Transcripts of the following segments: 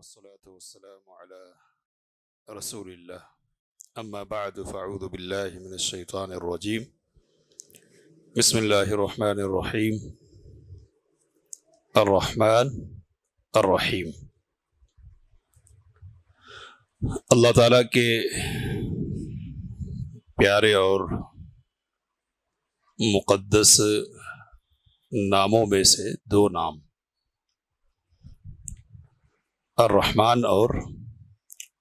والصلاة والسلام على رسول الله أما بعد فأعوذ بالله من الشيطان الرجيم بسم الله الرحمن الرحيم الرحمن الرحیم۔ اللہ تعالیٰ کے پیارے اور مقدس ناموں میں سے دو نام الرحمن اور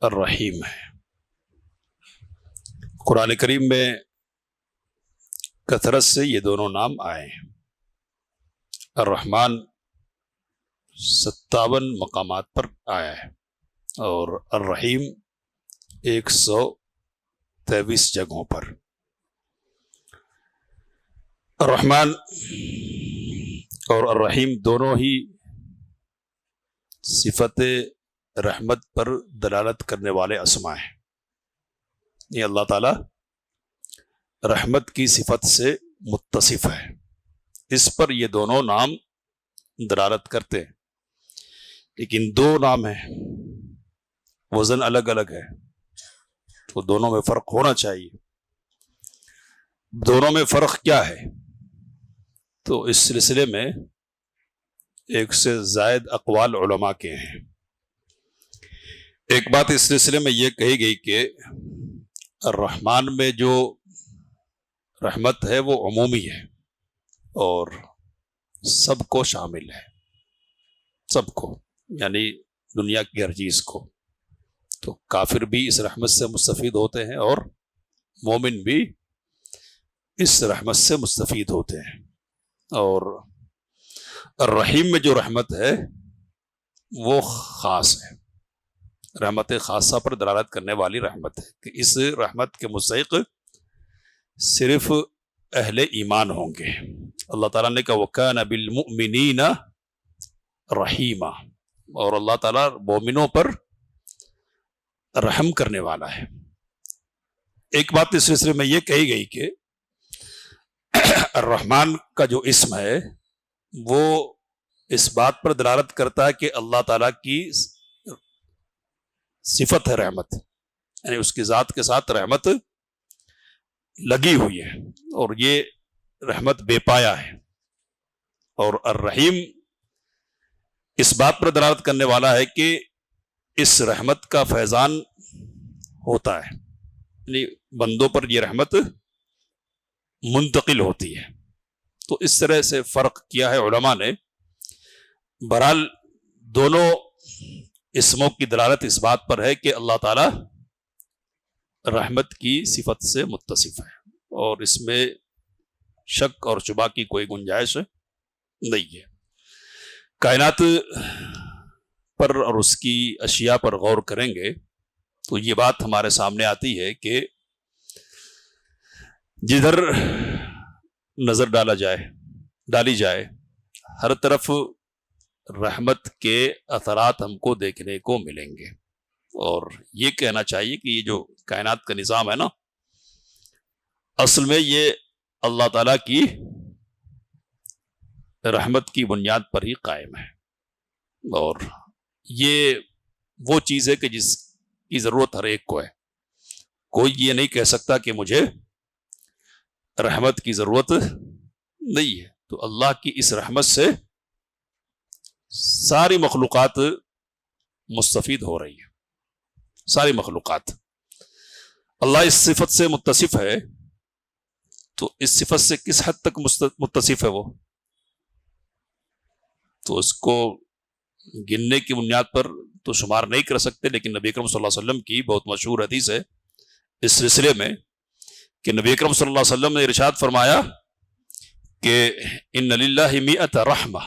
الرحیم ہے۔ قرآن کریم میں کثرت سے یہ دونوں نام آئے ہیں۔ الرحمن 57 مقامات پر آیا ہے اور الرحیم 123 جگہوں پر۔ الرحمن اور الرحیم دونوں ہی صفت رحمت پر دلالت کرنے والے اسماء ہیں۔ یہ اللہ تعالی رحمت کی صفت سے متصف ہے، اس پر یہ دونوں نام دلالت کرتے ہیں، لیکن دو نام ہیں، وزن الگ الگ ہے، تو دونوں میں فرق ہونا چاہیے۔ دونوں میں فرق کیا ہے؟ تو اس سلسلے میں ایک سے زائد اقوال علماء کے ہیں۔ ایک بات اس سلسلے میں یہ کہی گئی کہ الرحمن میں جو رحمت ہے وہ عمومی ہے اور سب کو شامل ہے، سب کو، یعنی دنیا کی ہر چیز کو۔ تو کافر بھی اس رحمت سے مستفید ہوتے ہیں اور مومن بھی اس رحمت سے مستفید ہوتے ہیں۔ اور الرحیم میں جو رحمت ہے وہ خاص ہے، رحمت خاصہ پر دلالت کرنے والی رحمت ہے کہ اس رحمت کے مستحق صرف اہل ایمان ہوں گے۔ اللہ تعالیٰ نے کہا وَكَانَ بِالْمُؤْمِنِينَ رَحِيمًا، اور اللہ تعالیٰ مومنوں پر رحم کرنے والا ہے۔ ایک بات اس سلسلے میں یہ کہی گئی کہ الرحمن کا جو اسم ہے وہ اس بات پر دلالت کرتا ہے کہ اللہ تعالیٰ کی صفت ہے رحمت، یعنی اس کی ذات کے ساتھ رحمت لگی ہوئی ہے اور یہ رحمت بے پایا ہے۔ اور الرحیم اس بات پر دلالت کرنے والا ہے کہ اس رحمت کا فیضان ہوتا ہے، یعنی بندوں پر یہ رحمت منتقل ہوتی ہے۔ تو اس طرح سے فرق کیا ہے علماء نے۔ بہرحال دونوں اسموں کی دلالت اس بات پر ہے کہ اللہ تعالی رحمت کی صفت سے متصف ہے اور اس میں شک اور شبہ کی کوئی گنجائش نہیں ہے۔ کائنات پر اور اس کی اشیاء پر غور کریں گے تو یہ بات ہمارے سامنے آتی ہے کہ جدھر نظر ڈالی جائے ہر طرف رحمت کے اثرات ہم کو دیکھنے کو ملیں گے۔ اور یہ کہنا چاہیے کہ یہ جو کائنات کا نظام ہے نا، اصل میں یہ اللہ تعالیٰ کی رحمت کی بنیاد پر ہی قائم ہے، اور یہ وہ چیز ہے کہ جس کی ضرورت ہر ایک کو ہے۔ کوئی یہ نہیں کہہ سکتا کہ مجھے رحمت کی ضرورت نہیں ہے۔ تو اللہ کی اس رحمت سے ساری مخلوقات مستفید ہو رہی ہے، ساری مخلوقات۔ اللہ اس صفت سے متصف ہے، تو اس صفت سے کس حد تک متصف ہے وہ؟ تو اس کو گننے کی بنیاد پر تو شمار نہیں کر سکتے، لیکن نبی اکرم صلی اللہ علیہ وسلم کی بہت مشہور حدیث ہے اس سلسلے میں کہ نبی اکرم صلی اللہ علیہ وسلم نے ارشاد فرمایا کہ ان للہ مئۃ رحمہ،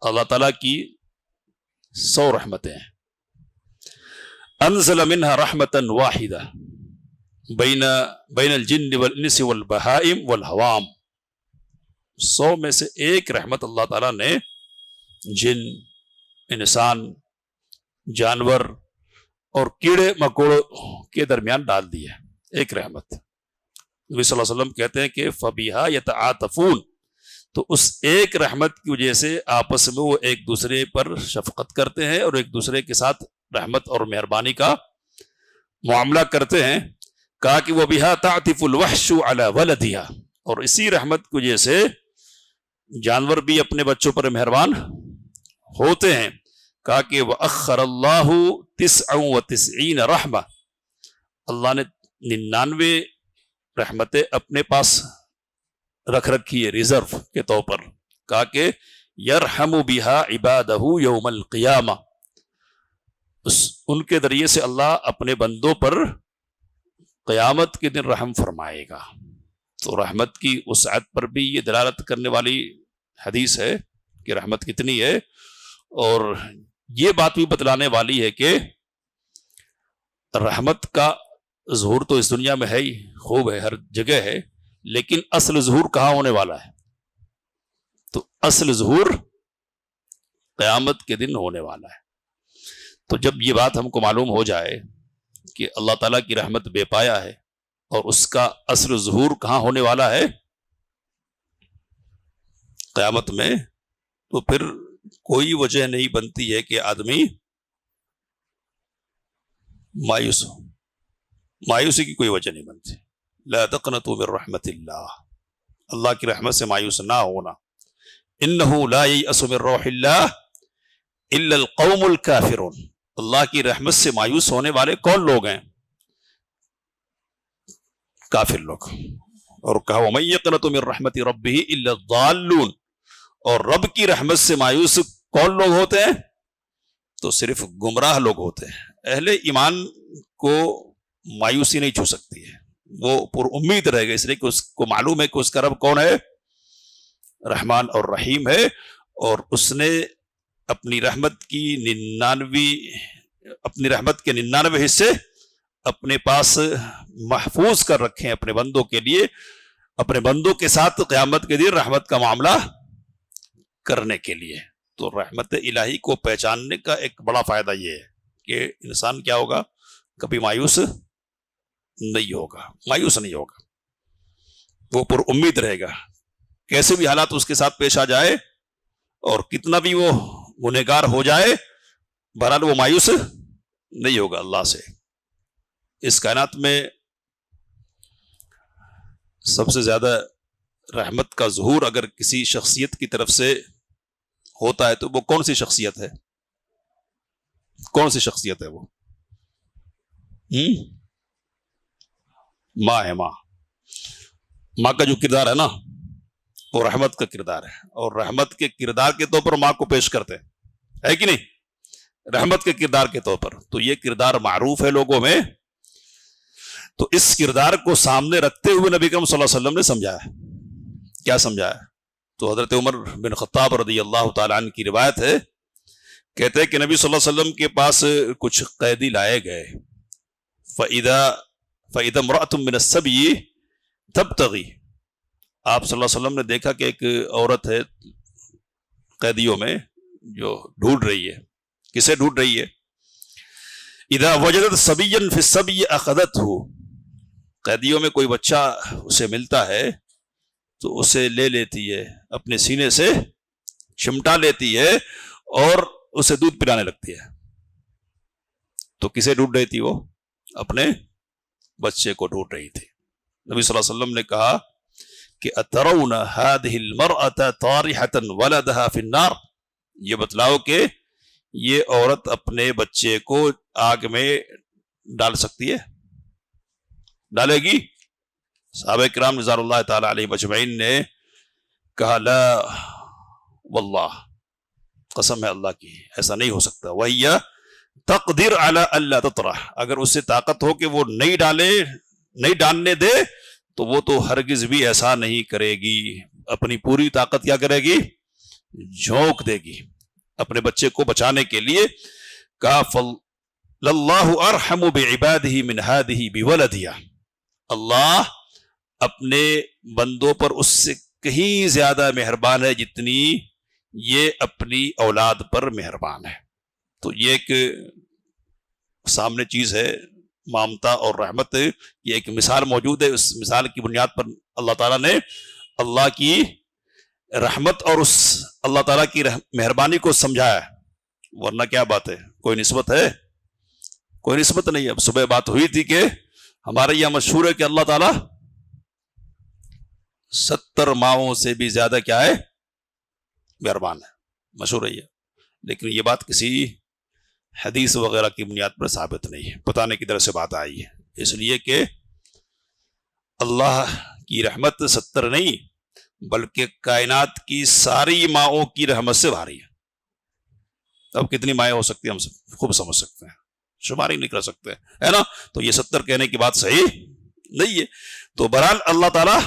اللہ تعالیٰ کی 100 رحمتیں ہیں، انزل منها رحمتا واحدہ بین الجن والانس والبہائم والحوام، 100 میں سے ایک رحمت اللہ تعالیٰ نے جن، انسان، جانور اور کیڑے مکوڑوں کے درمیان ڈال دی ہے، ایک رحمت۔ نبی صلی اللہ علیہ وسلم کہتے ہیں کہ فَبِهَا يَتَعَاطَفُونَ، تو اس ایک رحمت کی وجہ سے آپس میں وہ ایک دوسرے پر شفقت کرتے ہیں اور ایک دوسرے کے ساتھ رحمت اور مہربانی کا معاملہ کرتے ہیں. کہا کہ وہ بہا تعطف الوحش علی ولدہا، اور اسی رحمت کی وجہ سے جانور بھی اپنے بچوں پر مہربان ہوتے ہیں. کہا کہ وَأَخَّرَ اللَّهُ 99 رحمہ، اللہ نے 99 رحمتیں اپنے پاس رکھ رکھی ہے ریزرو کے طور پر. کہا کہ یرحم بہا عبادہ یوم القیامہ، ان کے ذریعے سے اللہ اپنے بندوں پر قیامت کے دن رحم فرمائے گا. تو رحمت کی وسعت پر بھی یہ دلالت کرنے والی حدیث ہے کہ رحمت کتنی ہے، اور یہ بات بھی بتلانے والی ہے کہ رحمت کا ظہور تو اس دنیا میں ہے ہی، خوب ہے، ہر جگہ ہے، لیکن اصل ظہور کہاں ہونے والا ہے؟ تو اصل ظہور قیامت کے دن ہونے والا ہے. تو جب یہ بات ہم کو معلوم ہو جائے کہ اللہ تعالیٰ کی رحمت بے پایا ہے اور اس کا اصل ظہور کہاں ہونے والا ہے؟ قیامت میں، تو پھر کوئی وجہ نہیں بنتی ہے کہ آدمی مایوس ہو. مایوسی کی کوئی وجہ نہیں بنتی. لا تقنطوا من رحمت اللہ کی رحمت سے مایوس نہ ہونا. انہ لا ییأس من روح اللہ الا القوم الکافرون. اللہ کی رحمت سے مایوس ہونے والے کون لوگ ہیں؟ کافر لوگ. اور کہا ومن یقنط من رحمت ربہ الا الضالون، اور رب کی رحمت سے مایوس کون لوگ ہوتے ہیں؟ تو صرف گمراہ لوگ ہوتے ہیں. اہل ایمان کو مایوسی نہیں چھو سکتی ہے، وہ پر امید رہے گا، اس لیے کہ اس کو معلوم ہے کہ اس کا رب کون ہے؟ رحمان اور رحیم ہے، اور اس نے اپنی رحمت کے 99 حصے اپنے پاس محفوظ کر رکھے ہیں اپنے بندوں کے لیے، اپنے بندوں کے ساتھ قیامت کے دن رحمت کا معاملہ کرنے کے لیے. تو رحمت الہی کو پہچاننے کا ایک بڑا فائدہ یہ ہے کہ انسان کیا ہوگا؟ کبھی مایوس نہیں ہوگا، مایوس نہیں ہوگا، وہ پر امید رہے گا. کیسے بھی حالات اس کے ساتھ پیش آ جائے اور کتنا بھی وہ گنہگار ہو جائے، بہرحال وہ مایوس نہیں ہوگا اللہ سے. اس کائنات میں سب سے زیادہ رحمت کا ظہور اگر کسی شخصیت کی طرف سے ہوتا ہے تو وہ کون سی شخصیت ہے؟ کون سی شخصیت ہے وہ؟ ماں ہے. ماں کا جو کردار ہے نا، وہ رحمت کا کردار ہے، اور رحمت کے کردار کے طور پر ماں کو پیش کرتے ہے کہ نہیں؟ رحمت کے کردار کے طور پر. تو یہ کردار معروف ہے لوگوں میں، تو اس کردار کو سامنے رکھتے ہوئے نبی کریم صلی اللہ علیہ وسلم نے سمجھایا. کیا سمجھایا؟ تو حضرت عمر بن خطاب رضی اللہ تعالیٰ عنہ کی روایت ہے، کہتے ہیں کہ نبی صلی اللہ علیہ وسلم کے پاس کچھ قیدی لائے گئے. فَإِذَا امْرَأَةٌ مِّنَ السَّبْيِ تَبْتَغِي، آپ صلی اللہ علیہ وسلم نے دیکھا کہ ایک عورت ہے قیدیوں میں جو ڈھونڈ رہی ہے. کسے ڈھونڈ رہی ہے؟ اذا وجدت صبیا فی الصبی اخذته، قیدیوں میں کوئی بچہ اسے ملتا ہے تو اسے لے لیتی ہے، اپنے سینے سے چمٹا لیتی ہے اور اسے دودھ پلانے لگتی ہے. تو کسے ڈھونڈ رہی تھی؟ وہ اپنے بچے کو ڈھونڈ رہی تھی. نبی صلی اللہ علیہ وسلم نے کہا کہ اترون هذه المرأة طارحة ولدها في النار، یہ بتلاؤ کہ یہ عورت اپنے بچے کو آگ میں ڈال سکتی ہے؟ ڈالے گی؟ صحابہ کرام رضوان اللہ تعالی علیہم اجمعین نے کہا لا واللہ، قسم ہے اللہ کی، ایسا نہیں ہو سکتا. وہی تقدر علی الا تطرح، اگر اس سے طاقت ہو کہ وہ نہیں ڈالنے دے تو وہ تو ہرگز بھی ایسا نہیں کرے گی. اپنی پوری طاقت کیا کرے گی؟ جھونک دے گی اپنے بچے کو بچانے کے لیے. کہا فاللہ ارحم بعبادہ من ہذہ بولدہا، اللہ اپنے بندوں پر اس سے کہیں زیادہ مہربان ہے جتنی یہ اپنی اولاد پر مہربان ہے. تو یہ ایک سامنے چیز ہے، مامتا اور رحمت، یہ ایک مثال موجود ہے. اس مثال کی بنیاد پر اللہ تعالیٰ نے اللہ کی رحمت اور اس اللہ تعالیٰ کی مہربانی کو سمجھایا، ورنہ کیا بات ہے؟ کوئی نسبت ہے؟ کوئی نسبت نہیں ہے۔ اب صبح بات ہوئی تھی کہ ہمارے یہاں مشہور ہے کہ اللہ تعالیٰ 70 ماہوں سے بھی زیادہ کیا ہے؟ مہربان ہے، مشہور ہے یہ، لیکن یہ بات کسی حدیث وغیرہ کی بنیاد پر ثابت نہیں ہے، پتہ نہیں کدھر سے بات آئی ہے۔ اس لیے کہ اللہ کی رحمت 70 نہیں بلکہ کائنات کی ساری ماؤں کی رحمت سے بھاری ہے۔ اب کتنی مائیں ہو سکتی ہیں ہم سب خوب سمجھ سکتے ہیں، شمار ہی نہیں کر سکتے، ہے نا؟ تو یہ 70 کہنے کی بات صحیح نہیں ہے۔ تو بہرحال اللہ تعالیٰ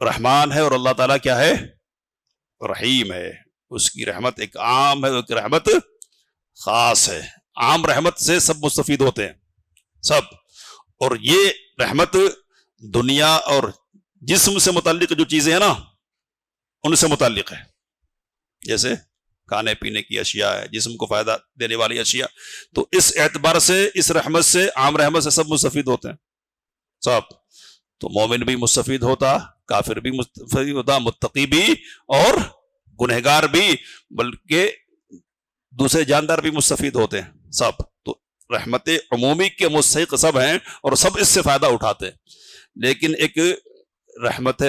رحمان ہے اور اللہ تعالیٰ کیا ہے؟ رحیم ہے۔ اس کی رحمت ایک عام ہے، ایک رحمت خاص ہے۔ عام رحمت سے سب مستفید ہوتے ہیں، سب، اور یہ رحمت دنیا اور جسم سے متعلق جو چیزیں ہیں نا ان سے متعلق ہے، جیسے کھانے پینے کی اشیاء ہے، جسم کو فائدہ دینے والی اشیاء، تو اس اعتبار سے اس رحمت سے، عام رحمت سے سب مستفید ہوتے ہیں، سب۔ تو مومن بھی مستفید ہوتا، کافر بھی مستفید ہوتا، متقی بھی اور گنہگار بھی، بلکہ دوسرے جاندار بھی مستفید ہوتے ہیں، سب۔ تو رحمت عمومی کے مستحق سب ہیں اور سب اس سے فائدہ اٹھاتے ہیں، لیکن ایک رحمت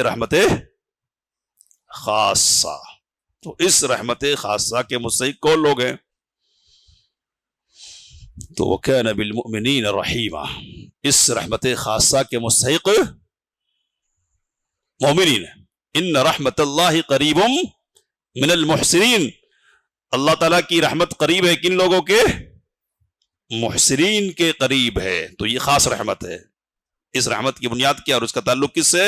خاصہ، تو اس رحمت خاصہ کے مستحق کون لوگ ہیں؟ تو وَكَانَ بِالْمُؤْمِنِينَ رَحِيمًا، اس رحمت خاصہ کے مستحق مومنین ہیں۔ ان رحمت اللہ قریب من المحسنین، اللہ تعالیٰ کی رحمت قریب ہے کن لوگوں کے؟ محسنین کے قریب ہے۔ تو یہ خاص رحمت ہے۔ اس رحمت کی بنیاد کیا اور اس کا تعلق کس سے؟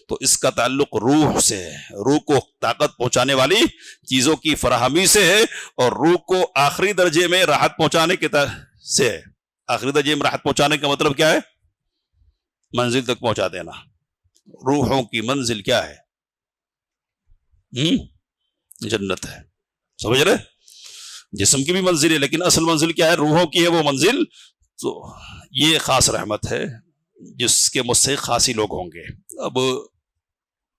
تو اس کا تعلق روح سے ہے، روح کو طاقت پہنچانے والی چیزوں کی فراہمی سے ہے، اور روح کو آخری درجے میں راحت پہنچانے کے سے ہے۔ آخری درجے میں راحت پہنچانے کا مطلب کیا ہے؟ منزل تک پہنچا دینا۔ روحوں کی منزل کیا ہے؟ جنت ہے، سمجھ رہے؟ جسم کی بھی منزل ہے لیکن اصل منزل کیا ہے؟ روحوں کی ہے وہ منزل۔ تو یہ خاص رحمت ہے جس کے مستحق خاصی لوگ ہوں گے۔ اب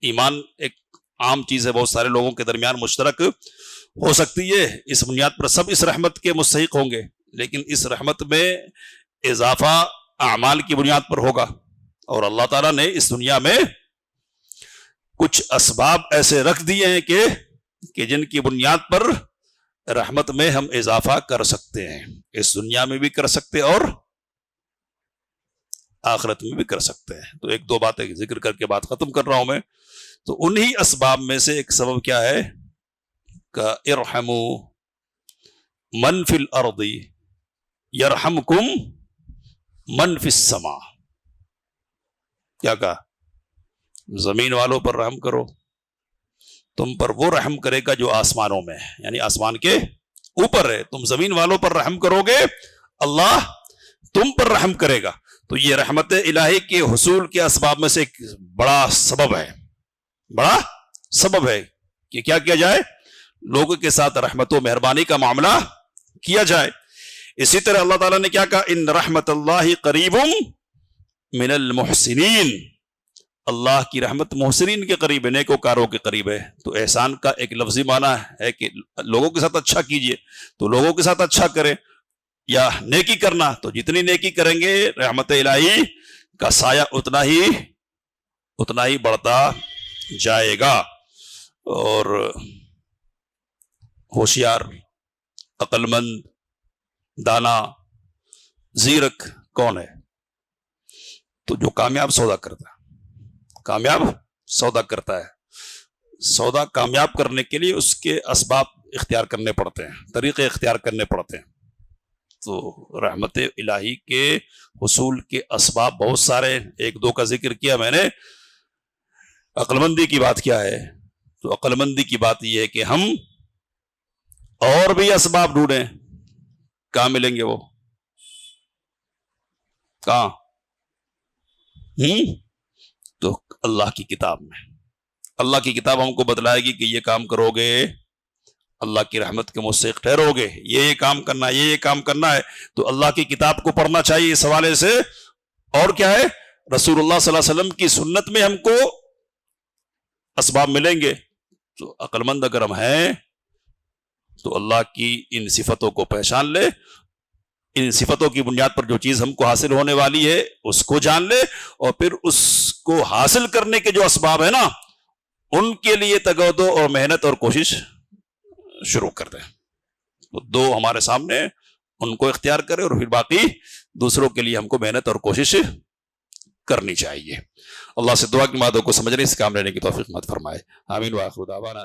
ایمان ایک عام چیز ہے، بہت سارے لوگوں کے درمیان مشترک ہو سکتی ہے، اس بنیاد پر سب اس رحمت کے مستحق ہوں گے، لیکن اس رحمت میں اضافہ اعمال کی بنیاد پر ہوگا، اور اللہ تعالیٰ نے اس دنیا میں کچھ اسباب ایسے رکھ دیے ہیں کہ جن کی بنیاد پر رحمت میں ہم اضافہ کر سکتے ہیں، اس دنیا میں بھی کر سکتے اور آخرت میں بھی کر سکتے ہیں۔ تو ایک دو باتیں ذکر کر کے بات ختم کر رہا ہوں میں۔ تو انہی اسباب میں سے ایک سبب کیا ہے کہ ارحموا من فی الارض یرحمکم من فی السماء۔ کیا کہا؟ زمین والوں پر رحم کرو، تم پر وہ رحم کرے گا جو آسمانوں میں ہے، یعنی آسمان کے اوپر ہے۔ تم زمین والوں پر رحم کرو گے، اللہ تم پر رحم کرے گا۔ تو یہ رحمت الہی کے حصول کے اسباب میں سے ایک بڑا سبب ہے، بڑا سبب ہے کہ کیا کیا جائے؟ لوگوں کے ساتھ رحمت و مہربانی کا معاملہ کیا جائے۔ اسی طرح اللہ تعالیٰ نے کیا کہا؟ ان رحمت اللہ قریب من المحسنین، اللہ کی رحمت محسنین کے قریب ہے، نیکوکاروں کے قریب ہے۔ تو احسان کا ایک لفظی معنی ہے کہ لوگوں کے ساتھ اچھا کیجئے، تو لوگوں کے ساتھ اچھا کریں، یا نیکی کرنا، تو جتنی نیکی کریں گے رحمت الہی کا سایہ اتنا ہی بڑھتا جائے گا۔ اور ہوشیار، عقل مند، دانا، زیرک کون ہے؟ تو جو کامیاب سودا کرتا ہے، کامیاب سودا کرتا ہے۔ سودا کامیاب کرنے کے لیے اس کے اسباب اختیار کرنے پڑتے ہیں، طریقے اختیار کرنے پڑتے ہیں۔ تو رحمت الہی کے حصول کے اسباب بہت سارے، ایک دو کا ذکر کیا میں نے۔ عقل مندی کی بات کیا ہے؟ تو عقل مندی کی بات یہ ہے کہ ہم اور بھی اسباب ڈھونڈیں۔ کہاں ملیں گے وہ؟ کہاں؟ تو اللہ کی کتاب میں۔ اللہ کی کتاب ہم کو بتلائے گی کہ یہ کام کرو گے اللہ کی رحمت کے مستحق ٹھہرو گے، یہ کام کرنا ہے، یہ کام کرنا ہے۔ تو اللہ کی کتاب کو پڑھنا چاہیے اس حوالے سے۔ اور کیا ہے؟ رسول اللہ صلی اللہ علیہ وسلم کی سنت میں ہم کو اسباب ملیں گے تو عقل مند اگر ہم ہیں تو اللہ کی ان صفتوں کو پہچان لے، ان صفتوں کی بنیاد پر جو چیز ہم کو حاصل ہونے والی ہے اس کو جان لے، اور پھر اس کو حاصل کرنے کے جو اسباب ہیں نا ان کے لیے تگودو اور محنت اور کوشش شروع کر دیں۔ تو دو ہمارے سامنے، ان کو اختیار کرے، اور پھر باقی دوسروں کے لیے ہم کو محنت اور کوشش کرنی چاہیے۔ اللہ سے دعا کی باتوں کو سمجھنے، اس کام لینے کی توفیق مت فرمائے۔ آمین وآخر دعوانا۔